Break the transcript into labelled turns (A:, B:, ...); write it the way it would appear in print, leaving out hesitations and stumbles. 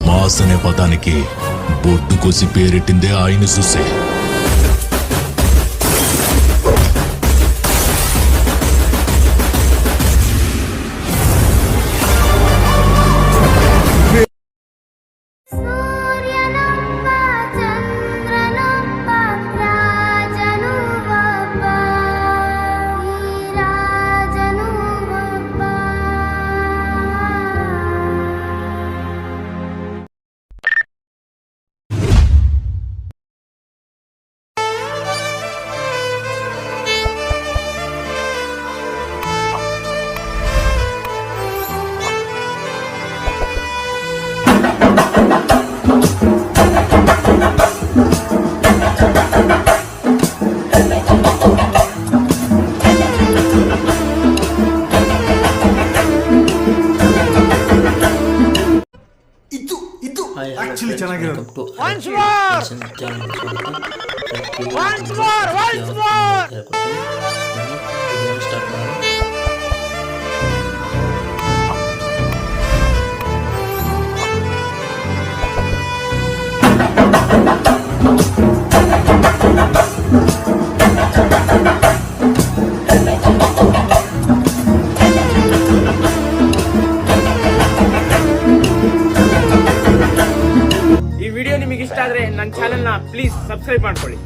A: Mass అనే పదానికి బొడ్డు కోసి పేరెట్టిందే ఆయన చూసే.
B: Actually, ಚೆನ್ನಾಗಿರೋದು.
C: Once more. Once more. Once more. ಈ ವಿಡಿಯೋ ನಿಮಗೆ ಇಷ್ಟ ಆದ್ರೆ ನನ್ನ ಚಾನೆಲ್ ನ ಪ್ಲೀಸ್ ಸಬ್ಸ್ಕ್ರೈಬ್ ಮಾಡ್ಕೊಳ್ಳಿ.